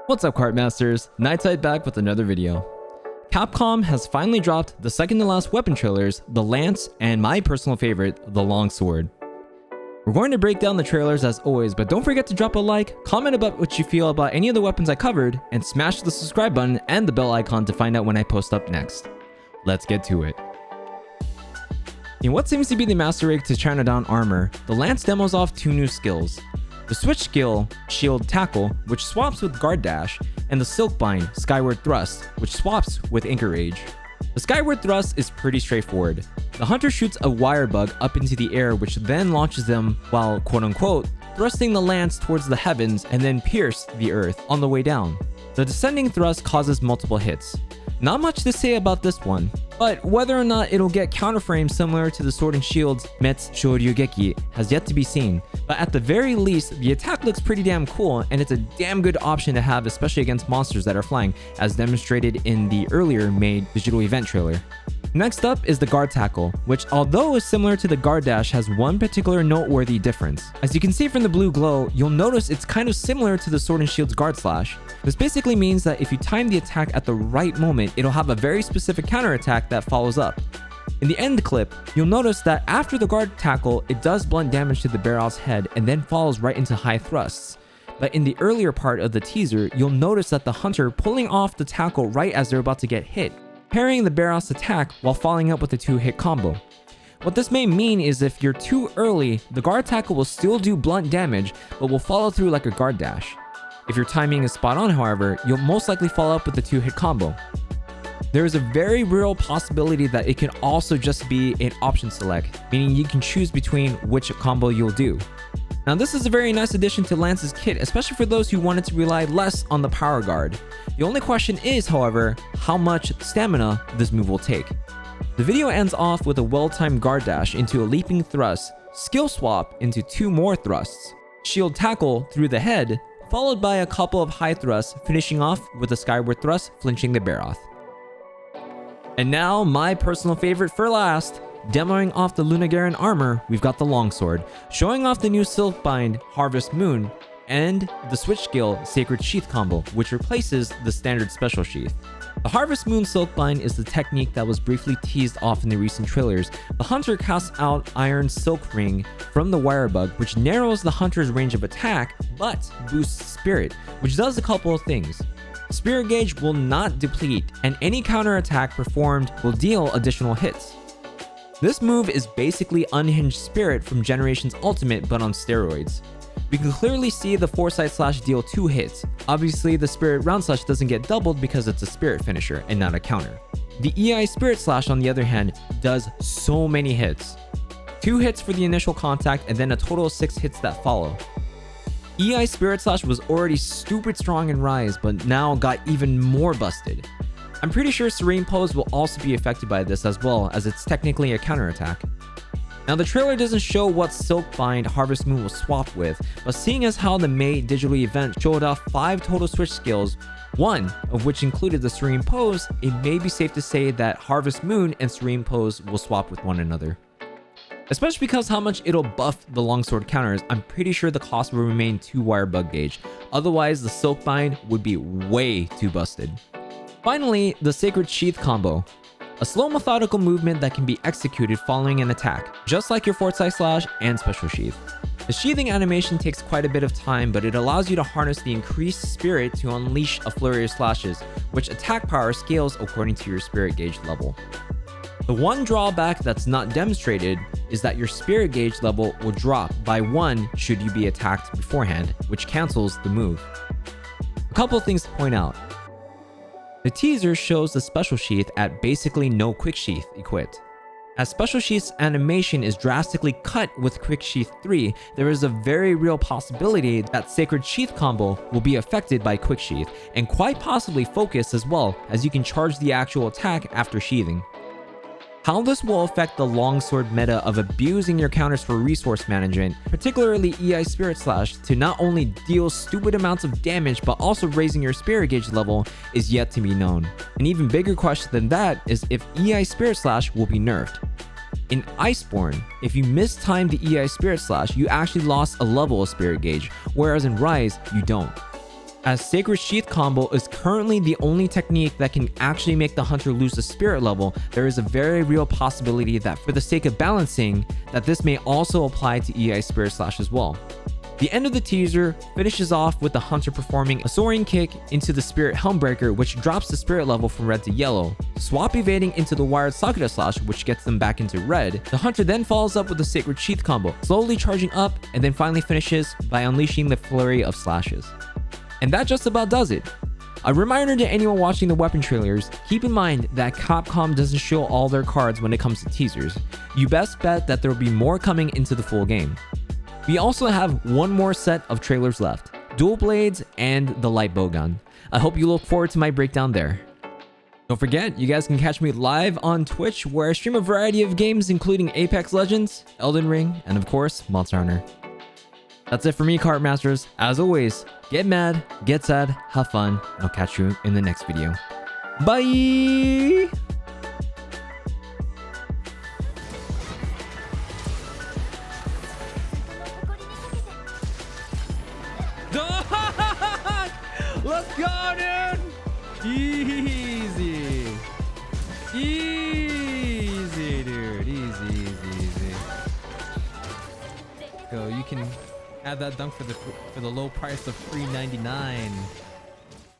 What's up, Cartmasters? Nightside back with another video. Capcom has finally dropped the second to last weapon trailers, the Lance, and my personal favorite, the Longsword. We're going to break down the trailers as always, but don't forget to drop a like, comment about what you feel about any of the weapons I covered, and smash the subscribe button and the bell icon to find out when I post up next. Let's get to it. In what seems to be the master rig to China down armor, the Lance demos off two new skills. The switch skill, Shield Tackle, which swaps with Guard Dash, and the Silkbind, Skyward Thrust, which swaps with Anchor Rage. The Skyward Thrust is pretty straightforward. The hunter shoots a wire bug up into the air, which then launches them while quote-unquote thrusting the lance towards the heavens and then pierce the earth on the way down. The descending thrust causes multiple hits. Not much to say about this one, but whether or not it'll get counterframes similar to the Sword and Shield's Met's Shoryugeki has yet to be seen, but at the very least, the attack looks pretty damn cool and it's a damn good option to have, especially against monsters that are flying, as demonstrated in the earlier made digital event trailer. Next up is the Guard Tackle, which although is similar to the Guard Dash has one particular noteworthy difference. As you can see from the blue glow, you'll notice it's kind of similar to the Sword and Shield's Guard Slash. This basically means that if you time the attack at the right moment, it'll have a very specific counterattack that follows up. In the end clip, you'll notice that after the Guard Tackle, it does blunt damage to the barrel's head and then falls right into high thrusts. But in the earlier part of the teaser, you'll notice that the hunter pulling off the tackle right as they're about to get hit, parrying the Barrows attack while following up with a 2-hit combo. What this may mean is if you're too early, the Guard Tackle will still do blunt damage, but will follow through like a Guard Dash. If your timing is spot on, however, you'll most likely follow up with a 2-hit combo. There is a very real possibility that it can also just be an option select, meaning you can choose between which combo you'll do. Now this is a very nice addition to Lance's kit, especially for those who wanted to rely less on the power guard. The only question is, however, how much stamina this move will take. The video ends off with a well-timed Guard Dash into a leaping thrust, skill swap into 2 more thrusts, Shield Tackle through the head, followed by a couple of high thrusts, finishing off with a Skyward Thrust flinching the Barroth. And now my personal favorite for last. Demoing off the Lunagaran armor, we've got the Longsword, showing off the new Silkbind Harvest Moon, and the switch skill Sacred Sheath combo, which replaces the standard special sheath. The Harvest Moon Silkbind is the technique that was briefly teased off in the recent trailers. The hunter casts out Iron Silk Ring from the wire bug, which narrows the hunter's range of attack, but boosts Spirit, which does a couple of things. Spirit gauge will not deplete, and any counterattack performed will deal additional hits. This move is basically Unhinged Spirit from Generation's Ultimate, but on steroids. We can clearly see the Foresight Slash deal 2 hits. Obviously, the Spirit Round Slash doesn't get doubled because it's a Spirit finisher and not a counter. The EI Spirit Slash, on the other hand, does so many hits. 2 hits for the initial contact and then a total of 6 hits that follow. EI Spirit Slash was already stupid strong in Rise, but now got even more busted. I'm pretty sure Serene Pose will also be affected by this as well, as it's technically a counterattack. Now the trailer doesn't show what Silkbind Harvest Moon will swap with, but seeing as how the May digital event showed off 5 total switch skills, 1 of which included the Serene Pose, it may be safe to say that Harvest Moon and Serene Pose will swap with one another. Especially because how much it'll buff the Longsword counters, I'm pretty sure the cost will remain 2 wire bug gauge, otherwise the Silkbind would be way too busted. Finally, the Sacred Sheath combo. A slow methodical movement that can be executed following an attack, just like your Foresight Slash and Special Sheath. The sheathing animation takes quite a bit of time, but it allows you to harness the increased spirit to unleash a flurry of slashes, which attack power scales according to your spirit gauge level. The one drawback that's not demonstrated is that your spirit gauge level will drop by 1 should you be attacked beforehand, which cancels the move. A couple of things to point out. The teaser shows the Special Sheath at basically no Quick Sheath equipped. As Special Sheath's animation is drastically cut with Quick Sheath 3, there is a very real possibility that Sacred Sheath combo will be affected by Quick Sheath, and quite possibly Focus as well, as you can charge the actual attack after sheathing. How this will affect the Longsword meta of abusing your counters for resource management, particularly EI Spirit Slash, to not only deal stupid amounts of damage but also raising your spirit gauge level, is yet to be known. An even bigger question than that is if EI Spirit Slash will be nerfed. In Iceborne, if you mistimed the EI Spirit Slash, you actually lost a level of spirit gauge, whereas in Rise, you don't. as Sacred Sheath combo is currently the only technique that can actually make the hunter lose the spirit level, there is a very real possibility that for the sake of balancing, that this may also apply to EI Spirit Slash as well. The end of the teaser finishes off with the hunter performing a soaring kick into the Spirit Helmbreaker, which drops the spirit level from red to yellow. Swap evading into the wired Sakura Slash, which gets them back into red. The hunter then follows up with the Sacred Sheath combo, slowly charging up, and then finally finishes by unleashing the flurry of slashes. And that just about does it. A reminder to anyone watching the weapon trailers, keep in mind that Capcom doesn't show all their cards when it comes to teasers. You best bet that there will be more coming into the full game. We also have one more set of trailers left, Dual Blades and the Light Bowgun. I hope you look forward to my breakdown there. Don't forget, you guys can catch me live on Twitch where I stream a variety of games including Apex Legends, Elden Ring, and of course, Monster Hunter. That's it for me, Cart Masters. As always, get mad, get sad, have fun, and I'll catch you in the next video. Bye! Let's go, dude! Easy. Easy, dude. Easy. Go, you can have that dunk for the low price of $3.99.